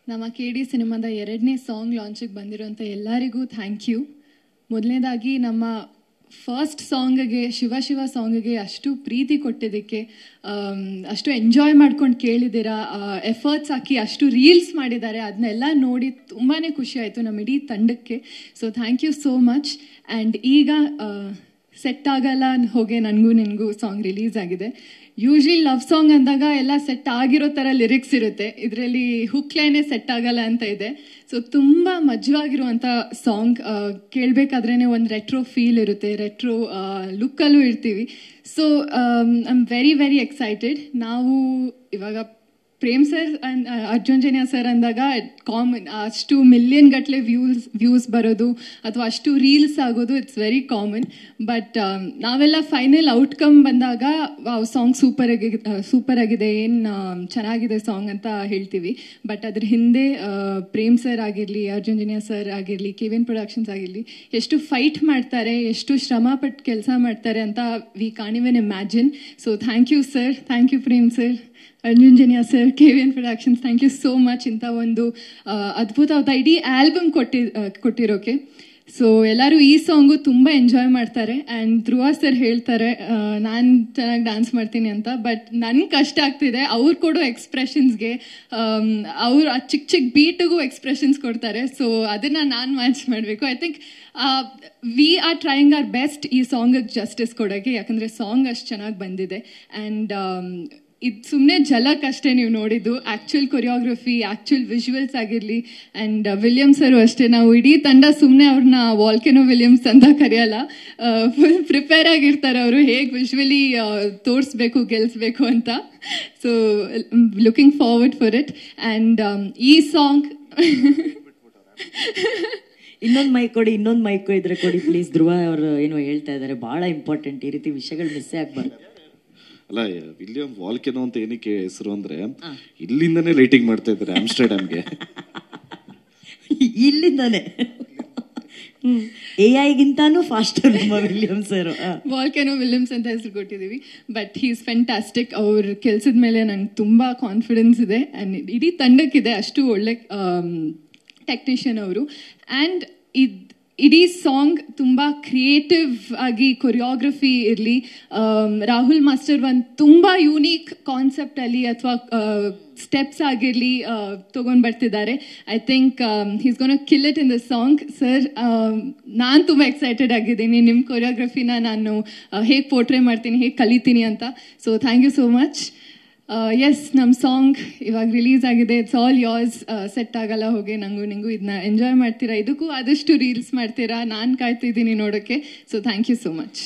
ನಮ್ಮ KD ಸಿನಿಮಾದ 2ನೇ ಸಾಂಗ್ ಲಾಂಚಿಗೆ ಬಂದಿರೋಂಥ ಎಲ್ಲರಿಗೂ ಥ್ಯಾಂಕ್ ಯು. ಮೊದಲನೇದಾಗಿ ನಮ್ಮ ಫಸ್ಟ್ ಸಾಂಗ್ಗೆ ಶಿವ ಶಿವ ಸಾಂಗ್ಗೆ ಅಷ್ಟು ಪ್ರೀತಿ ಕೊಟ್ಟಿದ್ದಕ್ಕೆ, ಅಷ್ಟು ಎಂಜಾಯ್ ಮಾಡ್ಕೊಂಡು ಕೇಳಿದ್ದೀರಾ, ಎಫರ್ಟ್ಸ್ ಹಾಕಿ ಅಷ್ಟು ರೀಲ್ಸ್ ಮಾಡಿದ್ದಾರೆ, ಅದನ್ನೆಲ್ಲ ನೋಡಿ ತುಂಬಾ ಖುಷಿ ಆಯಿತು ನಮ್ಮ ಇಡೀ ತಂಡಕ್ಕೆ. So thank you so much. And ಈಗ ಸೆಟ್ ಆಗಲ್ಲ ಹೋಗೆ ನನಗೂ ನಿನಗೂ ಸಾಂಗ್ ರಿಲೀಸ್ ಆಗಿದೆ. ಯೂಶ್ವಲಿ ಲವ್ ಸಾಂಗ್ ಅಂದಾಗ ಎಲ್ಲ ಸೆಟ್ ಆಗಿರೋ ಥರ ಲಿರಿಕ್ಸ್ ಇರುತ್ತೆ, ಇದರಲ್ಲಿ ಹುಕ್ಲೈನೇ ಸೆಟ್ ಆಗಲ್ಲ ಅಂತ ಇದೆ. ಸೊ ತುಂಬ ಮಜವಾಗಿರುವಂಥ ಸಾಂಗ್, ಕೇಳಬೇಕಾದ್ರೇ ಒಂದು ರೆಟ್ರೋ ಫೀಲ್ ಇರುತ್ತೆ, ರೆಟ್ರೋ ಲುಕ್ಕಲ್ಲೂ ಇರ್ತೀವಿ. So I am very very excited. ನಾವು ಇವಾಗ ಪ್ರೇಮ್ ಸರ್ ಅರ್ಜುನ್ ಜನ್ಯ ಸರ್ ಅಂದಾಗ ಕಾಮನ್, ಅಷ್ಟು ಮಿಲಿಯನ್ ಗಟ್ಟಲೆ ವ್ಯೂಸ್ ಬರೋದು ಅಥವಾ ಅಷ್ಟು ರೀಲ್ಸ್ ಆಗೋದು ಇಟ್ಸ್ ವೆರಿ ಕಾಮನ್. ಬಟ್ ನಾವೆಲ್ಲ ಫೈನಲ್ ಔಟ್ಕಮ್ ಬಂದಾಗ ಸಾಂಗ್ ಸೂಪರ್ ಆಗಿದೆ, ಏನು ಚೆನ್ನಾಗಿದೆ ಸಾಂಗ್ ಅಂತ ಹೇಳ್ತೀವಿ. ಬಟ್ ಅದ್ರ ಹಿಂದೆ ಪ್ರೇಮ್ ಸರ್ ಆಗಿರಲಿ, ಅರ್ಜುನ್ ಜನ್ಯ ಸರ್ ಆಗಿರಲಿ, KVN ಪ್ರೊಡಕ್ಷನ್ಸ್ ಆಗಿರಲಿ, ಎಷ್ಟು ಫೈಟ್ ಮಾಡ್ತಾರೆ, ಎಷ್ಟು ಶ್ರಮ ಪಟ್ಟು ಕೆಲಸ ಮಾಡ್ತಾರೆ ಅಂತ we can't even imagine. So thank you sir, thank you Prem sir, Arjun Janya sir, KVN productions, thank you so much ಇಂಥ ಒಂದು ಅದ್ಭುತವಾದ ಇಡೀ ಆಲ್ಬಮ್ ಕೊಟ್ಟಿರೋಕೆ. ಸೊ ಎಲ್ಲರೂ ಈ ಸಾಂಗು ತುಂಬ ಎಂಜಾಯ್ ಮಾಡ್ತಾರೆ. ಆ್ಯಂಡ್ ಧ್ರುವ ಸರ್ ಹೇಳ್ತಾರೆ ನಾನು ಚೆನ್ನಾಗಿ ಡ್ಯಾನ್ಸ್ ಮಾಡ್ತೀನಿ ಅಂತ, ಬಟ್ ನನಗೆ ಕಷ್ಟ ಆಗ್ತಿದೆ ಅವ್ರು ಕೊಡೋ ಎಕ್ಸ್ಪ್ರೆಷನ್ಸ್ಗೆ. ಅವ್ರು ಆ ಚಿಕ್ಕ ಚಿಕ್ಕ ಬೀಟಿಗೂ ಎಕ್ಸ್ಪ್ರೆಷನ್ಸ್ ಕೊಡ್ತಾರೆ. ಸೊ ಅದನ್ನು ನಾನು ಮ್ಯಾಚ್ ಮಾಡಬೇಕು. I think we are trying hour best ಈ ಸಾಂಗಿಗೆ ಜಸ್ಟಿಸ್ ಕೊಡೋಕ್ಕೆ, ಯಾಕಂದರೆ ಸಾಂಗ್ ಅಷ್ಟು ಚೆನ್ನಾಗಿ ಬಂದಿದೆ. ಆ್ಯಂಡ್ ಇದು ಸುಮ್ಮನೆ ಝಲಕ್ ಅಷ್ಟೇ ನೀವು ನೋಡಿದ್ದು, ಆ್ಯಕ್ಚುಯಲ್ ಕೊರಿಯೋಗ್ರಫಿ, ಆ್ಯಕ್ಚುಯಲ್ ವಿಜುವಲ್ಸ್ ಆಗಿರಲಿ. ಆ್ಯಂಡ್ ವಿಲಿಯಮ್ಸ್ ಅವರು ಅಷ್ಟೇ, ನಾವು ಇಡೀ ತಂಡ ಸುಮ್ಮನೆ ಅವ್ರನ್ನ ವಾಲ್ಕೆನೋ ವಿಲಿಯಮ್ಸ್ ಅಂತ ಕರೆಯಲ್ಲ, ಫುಲ್ ಪ್ರಿಪೇರ್ ಆಗಿರ್ತಾರೆ ಅವರು, ಹೇಗೆ ವಿಜುವಲಿ ತೋರಿಸ್ಬೇಕು, ಗೆಲ್ಲಿಸ್ಬೇಕು ಅಂತ. So looking forward for it. And ಈ ಸಾಂಗ್ ಇನ್ನೊಂದು ಮೈಕ್ ಇದ್ರೆ ಕೊಡಿ ಪ್ಲೀಸ್. ಧ್ರುವ ಅವರು ಏನೋ ಹೇಳ್ತಾ ಇದ್ದಾರೆ, ಭಾಳ ಇಂಪಾರ್ಟೆಂಟ್, ಈ ರೀತಿ ವಿಷಯಗಳು ಮಿಸ್ಸೇ ಆಗಬಾರ್ದು. ಅಲ್ಲ, ವಿಲಿಯಂ ವಾಲ್ಕೆನೋ ಅಂತ ಏನಕ್ಕೆ ಹೆಸರು ಅಂದ್ರೆ ಇಲ್ಲಿಂದಾನೇ ಲೈಟಿಂಗ್ ಮಾಡ್ತಾ ಇದ್ದಾರೆ ಆಮ್ಸ್ಟರ್ಡ್ಯಾಮ್ಗೆ. ಇಲ್ಲಿಂದಾನೆ AI ಫಾಸ್ಟರ್ ನಮ್ಮ ವಿಲಿಯಮ್ಸ್ ಸರ್. ವಾಲ್ಕೆನೋ ವಿಲಿಯಮ್ಸ್ ಅಂತ ಹೆಸರು ಕೊಟ್ಟಿದ್ದೀವಿ. But he is fantastic. ಅವ್ರ ಕೆಲಸದ ಮೇಲೆ ನಂಗೆ ತುಂಬ ಕಾನ್ಫಿಡೆನ್ಸ್ ಇದೆ, ಆ್ಯಂಡ್ ಇಡೀ ತಂಡಕ್ಕಿದೆ, ಅಷ್ಟು ಒಳ್ಳೆ ಟೆಕ್ನಿಷಿಯನ್ ಅವರು. ಆ್ಯಂಡ್ ಇಡೀ ಸಾಂಗ್ ತುಂಬ ಕ್ರಿಯೇಟಿವ್ ಆಗಿ ಕೊರಿಯೋಗ್ರಫಿ ಇರಲಿ, ರಾಹುಲ್ ಮಾಸ್ಟರ್ ಒಂದು ತುಂಬ ಯೂನೀಕ್ ಕಾನ್ಸೆಪ್ಟಲ್ಲಿ ಅಥವಾ ಸ್ಟೆಪ್ಸ್ ಆಗಿರಲಿ ತೊಗೊಂಡು ಬರ್ತಿದ್ದಾರೆ. I think he's gonna kill it in the song. Sir, ನಾನು ತುಂಬ ಎಕ್ಸೈಟೆಡ್ ಆಗಿದ್ದೀನಿ ನಿಮ್ಮ ಕೊರಿಯೋಗ್ರಫಿನ ನಾನು ಹೇಗೆ ಪೋರ್ಟ್ರೇ ಮಾಡ್ತೀನಿ, ಹೇಗೆ ಕಲಿತೀನಿ ಅಂತ. So thank you so much. Yes, ನಮ್ಮ ಸಾಂಗ್ ಇವಾಗ ರಿಲೀಸ್ ಆಗಿದೆ. It's all yours. ಸೆಟ್ ಆಗಲ್ಲ ಹೋಗಿ ನಂಗೂ ನಿಂಗೂ ಇದನ್ನ ಎಂಜಾಯ್ ಮಾಡ್ತೀರಾ, ಇದಕ್ಕೂ ಆದಷ್ಟು ರೀಲ್ಸ್ ಮಾಡ್ತೀರಾ, ನಾನು ಕಾಯ್ತಿದ್ದೀನಿ ನೋಡೋಕ್ಕೆ. So thank you so much.